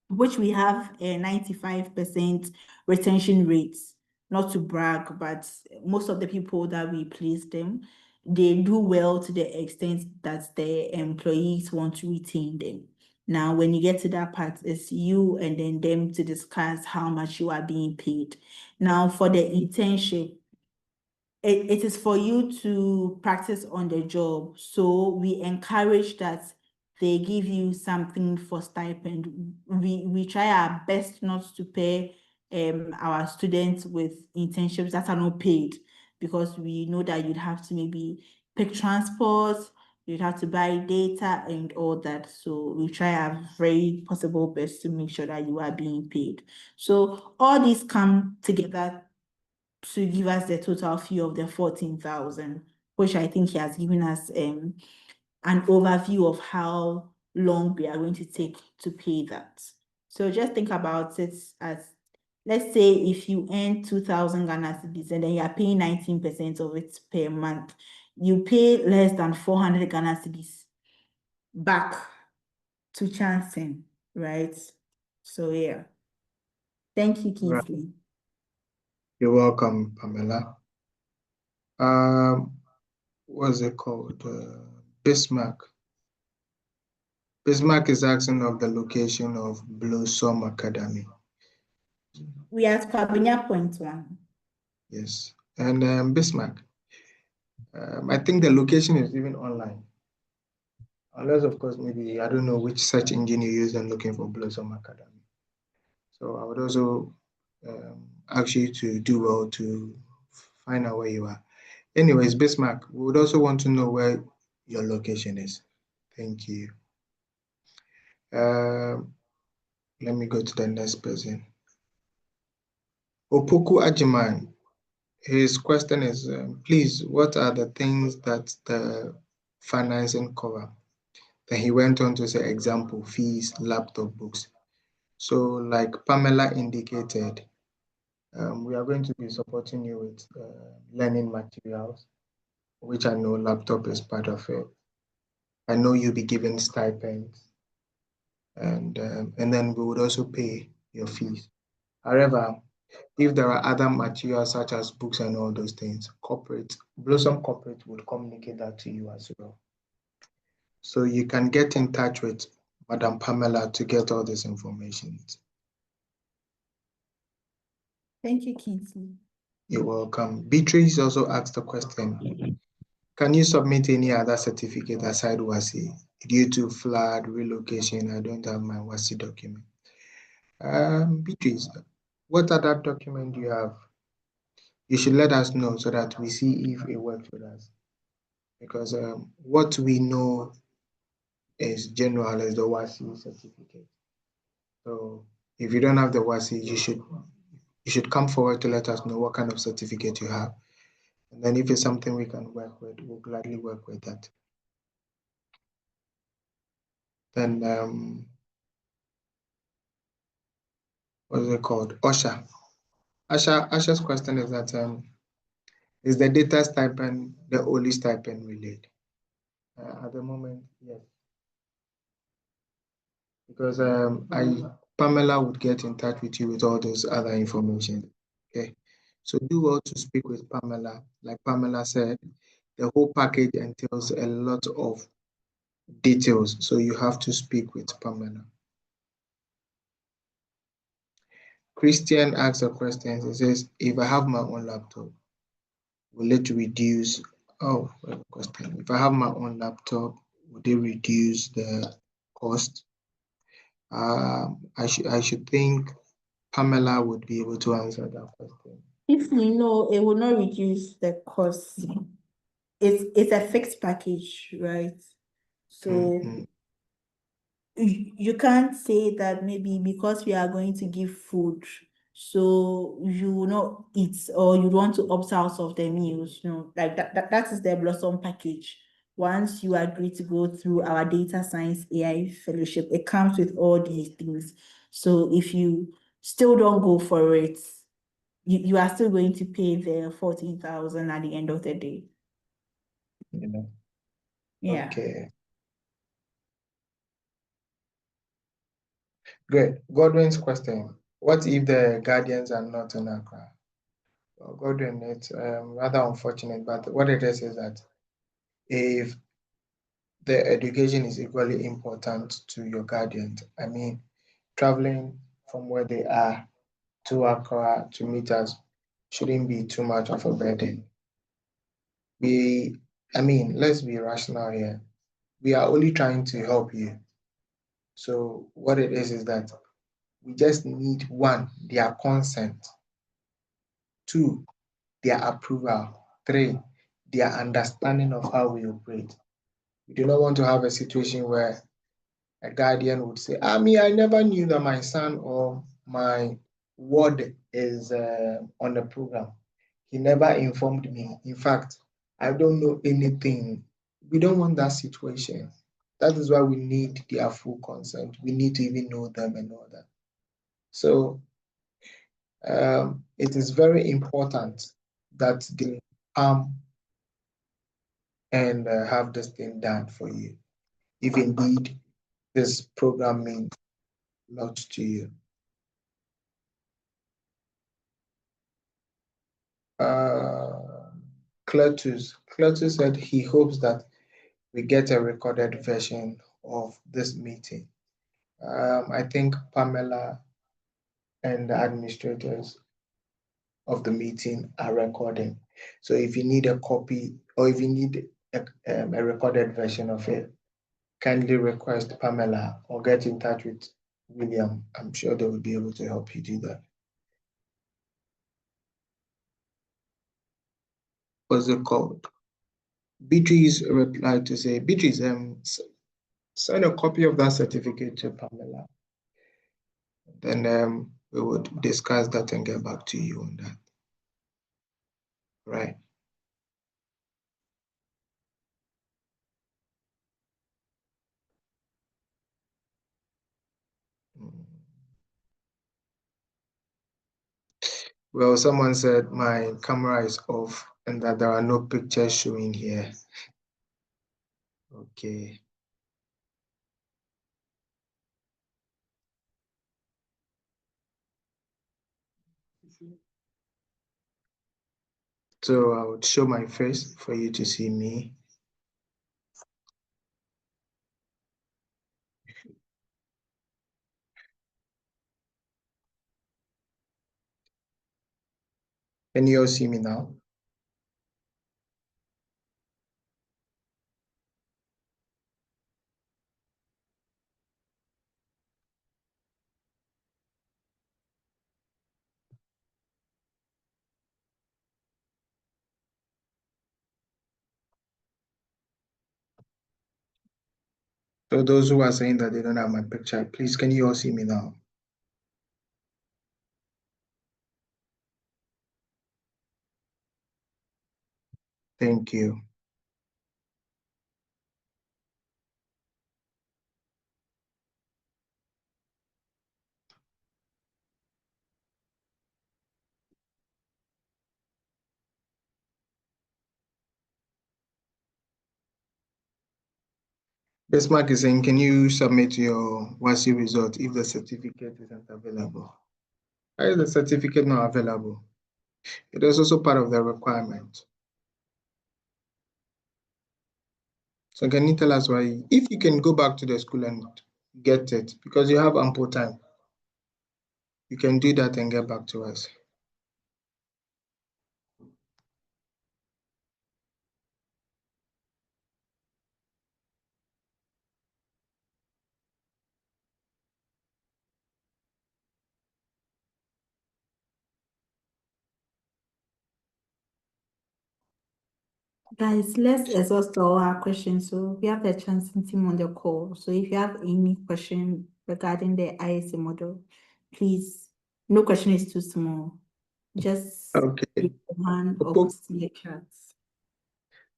which we have a 95% retention rates. Not to brag, but most of the people that we place them, they do well to the extent that the employees want to retain them. Now, when you get to that part, it's you and then them to discuss how much you are being paid. Now, for the internship, it is for you to practice on the job. So we encourage that they give you something for stipend. We try our best not to pay our students with internships that are not paid, because we know that you'd have to maybe pick transport, you'd have to buy data and all that. So we try our very possible best to make sure that you are being paid. So all these come together to give us the total fee of the 14,000, which I think he has given us an overview of how long we are going to take to pay that. So just think about it as, let's say if you earn 2,000 Ghana cedis and then you are paying 19% of it per month, you pay less than 400 Ghana cedis back to Chancen, right? So yeah. Thank you, Kingsley. You're welcome, Pamela. What's it called? Bismarck. Bismarck is asking of the location of Blossom Academy. We are at Kwabinya Point 1. Yes, and Bismarck. I think the location is even online. Unless, of course, maybe I don't know which search engine you use and looking for Blossom Academy. So I would also ask you to do well to find out where you are. Anyways, Bismarck, we would also want to know where your location is. Thank you. Let me go to the next person. Opoku Ajiman, his question is, please, what are the things that the financing cover? Then he went on to say, example, fees, laptop books. So like Pamela indicated, We are going to be supporting you with learning materials, which I know laptop is part of it. I know you'll be given stipends, and then we would also pay your fees. However, if there are other materials such as books and all those things, Blossom Corporate would communicate that to you as well. So you can get in touch with Madam Pamela to get all this information. Thank you, Kingsley. You're welcome. Beatrice also asked a question. Can you submit any other certificate aside WASI due to flood, relocation? I don't have my WASI document. Beatrice, what other document do you have? You should let us know so that we see if it works with us. Because what we know is general as the WASI certificate. So if you don't have the WASI, you should come forward to let us know what kind of certificate you have. And then if it's something we can work with, we'll gladly work with that. Then what is it called? Osha. Asha's question is that is the data stipend the only stipend related? At the moment, yes. Because Pamela would get in touch with you with all those other information. Okay. So do well to speak with Pamela. Like Pamela said, the whole package entails a lot of details. So you have to speak with Pamela. Christian asks a question. He says, if I have my own laptop, will it reduce? Oh, question. If I have my own laptop, would it reduce the cost? I should think Pamela would be able to answer that question. If we know it will not reduce the cost, it's a fixed package, right? So you can't say that maybe because we are going to give food, so you will not eat or you want to opt out of the meals. Like that is the Blossom package. Once you agree to go through our data science AI fellowship, it comes with all these things. So if you still don't go for it, you are still going to pay the 14,000 at the end of the day. Yeah. Okay. Great. Godwin's question. What if the guardians are not in Accra? Well, Godwin, it's rather unfortunate, but what it is that if the education is equally important to your guardians, I mean, traveling from where they are to Accra to meet us shouldn't be too much of a burden. Let's be rational here. We are only trying to help you. So what it is that we just need one, their consent, two, their approval, three, their understanding of how we operate. We do not want to have a situation where a guardian would say, I never knew that my son or my ward is on the program. He never informed me. In fact, I don't know anything. We don't want that situation. That is why we need their full consent. We need to even know them and all that. So it is very important that they come and have this thing done for you, if indeed this program means a lot to you. Cletus said he hopes that we get a recorded version of this meeting. I think Pamela and the administrators of the meeting are recording. So if you need a copy or if you need a recorded version of it, kindly request Pamela or get in touch with William. I'm sure they will be able to help you do that. What's it called? Beatrice replied to say, Beatrice, send a copy of that certificate to Pamela. Then we would discuss that and get back to you on that. Right. Well, someone said my camera is off and that there are no pictures showing here. Okay. So I would show my face for you to see me. Can you all see me now? So those who are saying that they don't have my picture, please, can you all see me now? Thank you. Bismarck is saying, can you submit your WASI result if the certificate isn't available? Why is the certificate not available? It is also part of the requirement. So can you tell us why? If you can go back to the school and get it, because you have ample time, you can do that and get back to us. Guys, let's exhaust all our questions. So we have the Chancen team on the call. So if you have any question regarding the ISA model, please, no question is too small. Just Okay. raise your hand or Opo- put it in the chat.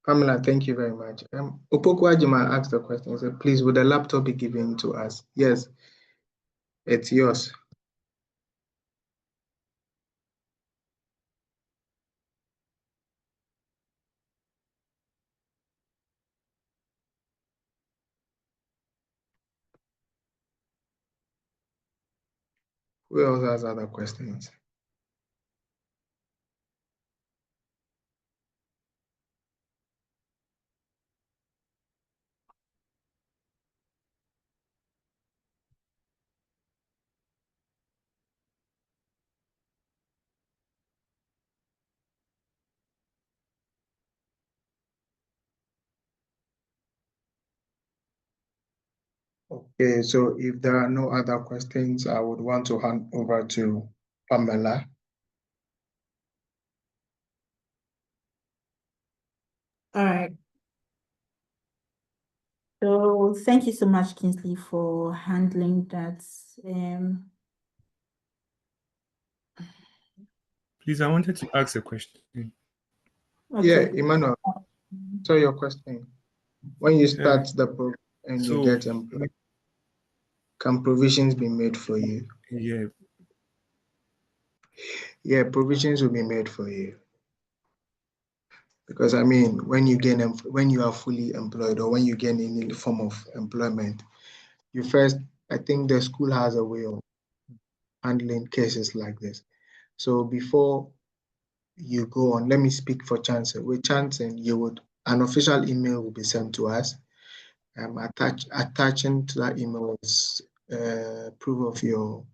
Pamela, thank you very much. Opoku Ajima asked the question, he said, please, would the laptop be given to us? Yes, it's yours. Who else has other questions? Okay, so if there are no other questions, I would want to hand over to Pamela. All right. So thank you so much, Kingsley, for handling that. Please, I wanted to ask a question. Yeah, Okay. Emmanuel, so your question. When you start the program and you So, get employed, can provisions be made for you? yeah, Yeah, provisions will be made for you. Because I mean, when you are fully employed or when you gain any form of employment, you first, I think the school has a way of handling cases like this. So before you go on, let me speak for Chancen. With Chancen, an official email will be sent to us. Attaching to that email is proof of your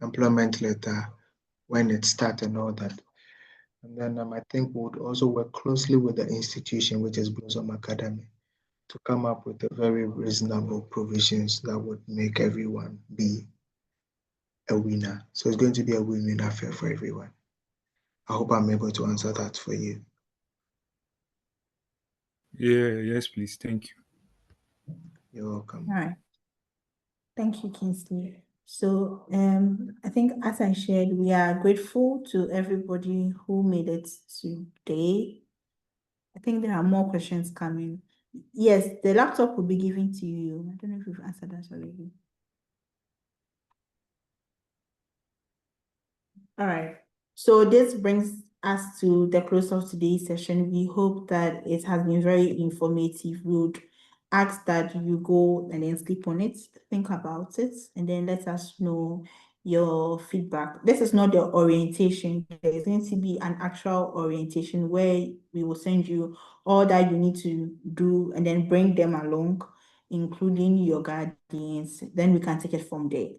employment letter, when it started and all that. And then I think we would also work closely with the institution, which is Blossom Academy, to come up with a very reasonable provisions that would make everyone be a winner. So it's going to be a win-win affair for everyone. I hope I'm able to answer that for you. yes, please. Thank you. You're welcome. All right. Thank you, Kingsley. So I think as I shared, we are grateful to everybody who made it today. I think there are more questions coming. Yes, the laptop will be given to you. I don't know if you've answered that already. All right. So this brings us to the close of today's session. We hope that it has been very informative. We would ask that you go and then sleep on it, think about it, and then let us know your feedback. This is not the orientation. There's going to be an actual orientation where we will send you all that you need to do and then bring them along, including your guardians. Then we can take it from there.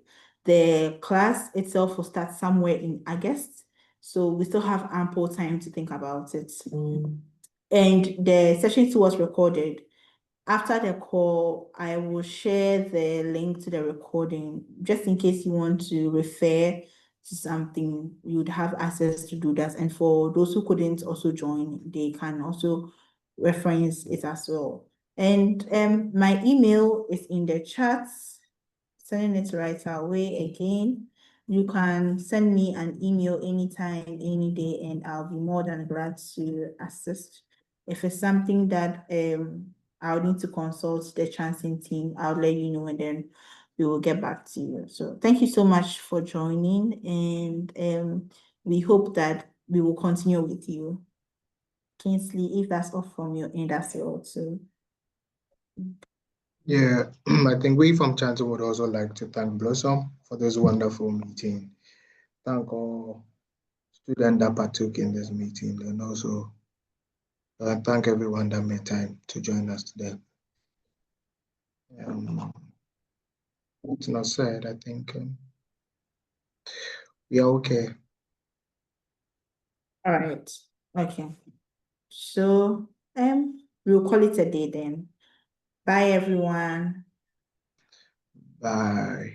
The class itself will start somewhere in August, so we still have ample time to think about it. And the session 2 was recorded. After the call, I will share the link to the recording, just in case you want to refer to something, you would have access to do that. And for those who couldn't also join, they can also reference it as well. And my email is in the chat, sending it right away again. You can send me an email anytime, any day, and I'll be more than glad to assist. If it's something that I'll need to consult the Chancen team, I'll let you know and then we will get back to you. So thank you so much for joining, and we hope that we will continue with you. Kingsley, if that's all from your end, that's it also. Yeah, I think we from Chancen would also like to thank Blossom for this wonderful meeting. Thank all students that partook in this meeting, and also thank everyone that made time to join us today. It's not said, I think we are okay. All right. Okay. So we'll call it a day then. Bye everyone. Bye.